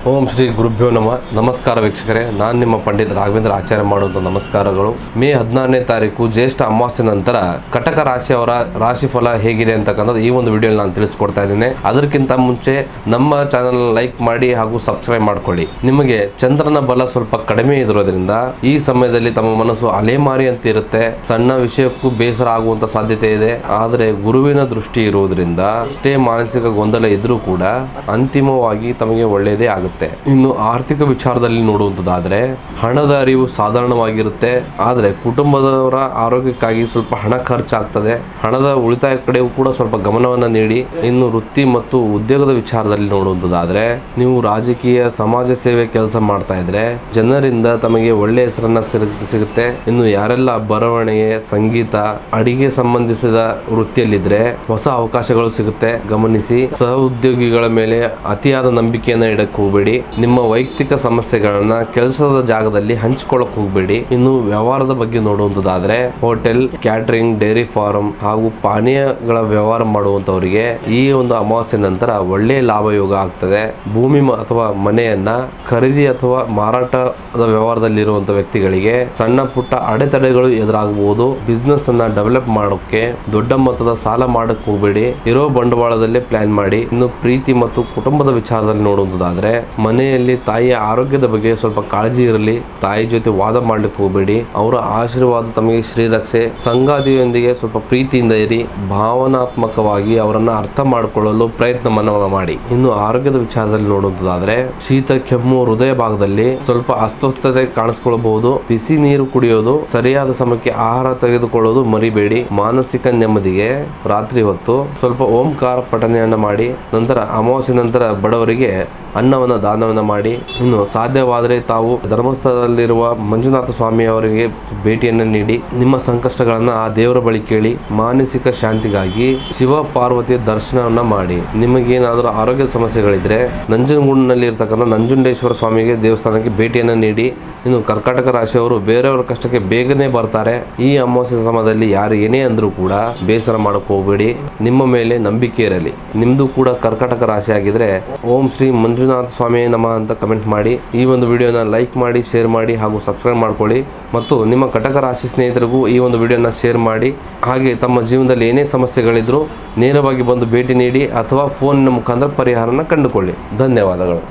ಓಂ ಶ್ರೀ ಗುರುಭ್ಯೋ ನಮಸ್ಕಾರ ವೀಕ್ಷಕರೇ, ನಾನು ನಿಮ್ಮ ಪಂಡಿತ ರಾಘವೇಂದ್ರ ಆಚಾರ್ಯ ಮಾಡುವಂಥ ನಮಸ್ಕಾರಗಳು. ಮೇ 16ನೇ ತಾರೀಕು ಜ್ಯೇಷ್ಠ ಅಮಾವಾಸ್ಯೆ ನಂತರ ಕಟಕ ರಾಶಿಯವರ ರಾಶಿಫಲ ಹೇಗಿದೆ ಅಂತಕ್ಕಂಥದ್ದು ಈ ಒಂದು ವಿಡಿಯೋಲಿ ನಾನು ತಿಳಿಸ್ಕೊಡ್ತಾ ಇದ್ದೇನೆ. ಅದಕ್ಕಿಂತ ಮುಂಚೆ ನಮ್ಮ ಚಾನಲ್ ಲೈಕ್ ಮಾಡಿ ಹಾಗೂ ಸಬ್ಸ್ಕ್ರೈಬ್ ಮಾಡ್ಕೊಳ್ಳಿ. ನಿಮಗೆ ಚಂದ್ರನ ಬಲ ಸ್ವಲ್ಪ ಕಡಿಮೆ ಇರೋದ್ರಿಂದ ಈ ಸಮಯದಲ್ಲಿ ತಮ್ಮ ಮನಸ್ಸು ಅಲೆಮಾರಿ ಅಂತ ಇರುತ್ತೆ. ಸಣ್ಣ ವಿಷಯಕ್ಕೂ ಬೇಸರ ಆಗುವಂತ ಸಾಧ್ಯತೆ ಇದೆ. ಆದರೆ ಗುರುವಿನ ದೃಷ್ಟಿ ಇರುವುದರಿಂದ ಅಷ್ಟೇ ಮಾನಸಿಕ ಗೊಂದಲ ಇದ್ರೂ ಕೂಡ ಅಂತಿಮವಾಗಿ ತಮಗೆ ಒಳ್ಳೆಯದೇ ಆಗುತ್ತೆ. ಇನ್ನು ಆರ್ಥಿಕ ವಿಚಾರದಲ್ಲಿ ನೋಡುವಂಥದ್ದಾದ್ರೆ ಹಣದ ಅರಿವು ಸಾಧಾರಣವಾಗಿರುತ್ತೆ. ಆದರೆ ಕುಟುಂಬದವರ ಆರೋಗ್ಯಕ್ಕಾಗಿ ಸ್ವಲ್ಪ ಹಣ ಖರ್ಚಾಗ್ತದೆ. ಹಣದ ಉಳಿತಾಯ ಕಡೆಯೂ ಕೂಡ ಸ್ವಲ್ಪ ಗಮನವನ್ನು ನೀಡಿ. ಇನ್ನು ವೃತ್ತಿ ಮತ್ತು ಉದ್ಯೋಗದ ವಿಚಾರದಲ್ಲಿ ನೋಡುವಂಥದ್ದಾದ್ರೆ ನೀವು ರಾಜಕೀಯ ಸಮಾಜ ಸೇವೆ ಕೆಲಸ ಮಾಡ್ತಾ ಇದ್ರೆ ಜನರಿಂದ ತಮಗೆ ಒಳ್ಳೆ ಹೆಸರನ್ನ ಸಿಗುತ್ತೆ. ಇನ್ನು ಯಾರೆಲ್ಲ ಬರವಣಿಗೆ, ಸಂಗೀತ, ಅಡಿಗೆ ಸಂಬಂಧಿಸಿದ ವೃತ್ತಿಯಲ್ಲಿದ್ರೆ ಹೊಸ ಅವಕಾಶಗಳು ಸಿಗುತ್ತೆ, ಗಮನಿಸಿ. ಸಹ ಉದ್ಯೋಗಿಗಳ ಮೇಲೆ ಅತಿಯಾದ ನಂಬಿಕೆಯನ್ನ ಇಡಕ್ಕೆ ಹೋಗಬೇಡಿ. ನಿಮ್ಮ ವೈಯಕ್ತಿಕ ಸಮಸ್ಯೆಗಳನ್ನ ಕೆಲಸದ ಜಾಗದಲ್ಲಿ ಹಂಚಿಕೊಳ್ಳಕ್ ಹೋಗಬೇಡಿ. ಇನ್ನು ವ್ಯವಹಾರದ ಬಗ್ಗೆ ನೋಡುವಂತದಾದ್ರೆ ಹೋಟೆಲ್, ಕ್ಯಾಟರಿಂಗ್, ಡೈರಿ ಫಾರ್ಮ್ ಹಾಗೂ ಪಾನೀಯಗಳ ವ್ಯವಹಾರ ಮಾಡುವಂತವರಿಗೆ ಈ ಒಂದು ಅಮಾವಾಸ್ಯೆ ನಂತರ ಒಳ್ಳೆಯ ಲಾಭ ಯೋಗ ಆಗ್ತದೆ. ಭೂಮಿ ಅಥವಾ ಮನೆಯನ್ನ ಖರೀದಿ ಅಥವಾ ಮಾರಾಟದ ವ್ಯವಹಾರದಲ್ಲಿರುವಂತಹ ವ್ಯಕ್ತಿಗಳಿಗೆ ಸಣ್ಣ ಪುಟ್ಟ ಅಡೆತಡೆಗಳು ಎದುರಾಗಬಹುದು. ಬಿಸ್ನೆಸ್ ಅನ್ನ ಡೆವಲಪ್ ಮಾಡೋಕೆ ದೊಡ್ಡ ಮೊತ್ತದ ಸಾಲ ಮಾಡಕ್ ಹೋಗಬೇಡಿ. ಇರೋ ಬಂಡವಾಳದಲ್ಲೇ ಪ್ಲಾನ್ ಮಾಡಿ. ಇನ್ನು ಪ್ರೀತಿ ಮತ್ತು ಕುಟುಂಬದ ವಿಚಾರದಲ್ಲಿ ನೋಡುವುದಾದ್ರೆ ಮನೆಯಲ್ಲಿ ತಾಯಿಯ ಆರೋಗ್ಯದ ಬಗ್ಗೆ ಸ್ವಲ್ಪ ಕಾಳಜಿ ಇರಲಿ. ತಾಯಿ ಜೊತೆ ವಾದ ಮಾಡ್ಲಿಕ್ಕೆ ಹೋಗಬೇಡಿ. ಅವರ ಆಶೀರ್ವಾದ ತಮಗೆ ಶ್ರೀರಕ್ಷೆ. ಸಂಗಾತಿಯೊಂದಿಗೆ ಸ್ವಲ್ಪ ಪ್ರೀತಿಯಿಂದ ಇರಿ. ಭಾವನಾತ್ಮಕವಾಗಿ ಅವರನ್ನ ಅರ್ಥ ಮಾಡಿಕೊಳ್ಳಲು ಪ್ರಯತ್ನವನ್ನು ಮಾಡಿ. ಇನ್ನು ಆರೋಗ್ಯದ ವಿಚಾರದಲ್ಲಿ ನೋಡುವುದಾದ್ರೆ ಶೀತ, ಕೆಮ್ಮು, ಹೃದಯ ಭಾಗದಲ್ಲಿ ಸ್ವಲ್ಪ ಅಸ್ವಸ್ಥತೆ ಕಾಣಿಸ್ಕೊಳ್ಳಬಹುದು. ಬಿಸಿ ನೀರು ಕುಡಿಯೋದು, ಸರಿಯಾದ ಸಮಯಕ್ಕೆ ಆಹಾರ ತೆಗೆದುಕೊಳ್ಳೋದು ಮರಿಬೇಡಿ. ಮಾನಸಿಕ ನೆಮ್ಮದಿಗೆ ರಾತ್ರಿ ಹೊತ್ತು ಸ್ವಲ್ಪ ಓಂಕಾರ ಪಠನೆಯನ್ನ ಮಾಡಿ. ನಂತರ ಅಮಾವಾಸ್ಯೆ ನಂತರ ಬಡವರಿಗೆ ಅನ್ನವನ್ನ ದಾನವನ್ನ ಮಾಡಿ. ಇನ್ನು ಸಾಧ್ಯವಾದರೆ ತಾವು ಧರ್ಮಸ್ಥಳದಲ್ಲಿರುವ ಮಂಜುನಾಥ ಸ್ವಾಮಿ ಅವರಿಗೆ ಭೇಟಿಯನ್ನು ನೀಡಿ ನಿಮ್ಮ ಸಂಕಷ್ಟಗಳನ್ನ ಆ ದೇವರ ಬಳಿ ಕೇಳಿ. ಮಾನಸಿಕ ಶಾಂತಿಗಾಗಿ ಶಿವ ಪಾರ್ವತಿಯ ದರ್ಶನವನ್ನ ಮಾಡಿ. ನಿಮಗೇನಾದರೂ ಆರೋಗ್ಯದ ಸಮಸ್ಯೆಗಳಿದ್ರೆ ನಂಜನಗೂಡಿನಲ್ಲಿ ಇರ್ತಕ್ಕಂಥ ನಂಜುಂಡೇಶ್ವರ ಸ್ವಾಮಿಗೆ ದೇವಸ್ಥಾನಕ್ಕೆ ಭೇಟಿಯನ್ನು ನೀಡಿ. ಇನ್ನು ಕರ್ಕಾಟಕ ರಾಶಿಯವರು ಬೇರೆಯವರ ಕಷ್ಟಕ್ಕೆ ಬೇಗನೆ ಬರ್ತಾರೆ. ಈ ಅಮಾವಾಸ್ಯೆ ಸಮಯದಲ್ಲಿ ಯಾರು ಏನೇ ಅಂದ್ರೂ ಕೂಡ ಬೇಸರ ಮಾಡಕ್ ಹೋಗಬೇಡಿ. ನಿಮ್ಮ ಮೇಲೆ ನಂಬಿಕೆ ಇರಲಿ. ನಿಮ್ದು ಕೂಡ ಕರ್ಕಾಟಕ ರಾಶಿ ಆಗಿದ್ರೆ ಓಂ ಶ್ರೀ ಮಂಜುನಾಥ ಸ್ವಾಮಿ ನಮಃ ಅಂತ ಕಮೆಂಟ್ ಮಾಡಿ. ಈ ಒಂದು ವಿಡಿಯೋನ ಲೈಕ್ ಮಾಡಿ, ಶೇರ್ ಮಾಡಿ ಹಾಗೂ ಸಬ್ಸ್ಕ್ರೈಬ್ ಮಾಡ್ಕೊಳ್ಳಿ. ಮತ್ತು ನಿಮ್ಮ ಕಟಕ ರಾಶಿ ಸ್ನೇಹಿತರಿಗೂ ಈ ಒಂದು ವಿಡಿಯೋನ ಶೇರ್ ಮಾಡಿ. ಹಾಗೆ ತಮ್ಮ ಜೀವನದಲ್ಲಿ ಏನೇ ಸಮಸ್ಯೆಗಳಿದ್ರೂ ನೇರವಾಗಿ ಬಂದು ಭೇಟಿ ನೀಡಿ ಅಥವಾ ಫೋನಿನ ಮುಖಾಂತರ ಪರಿಹಾರನ ಕಂಡುಕೊಳ್ಳಿ. ಧನ್ಯವಾದಗಳು.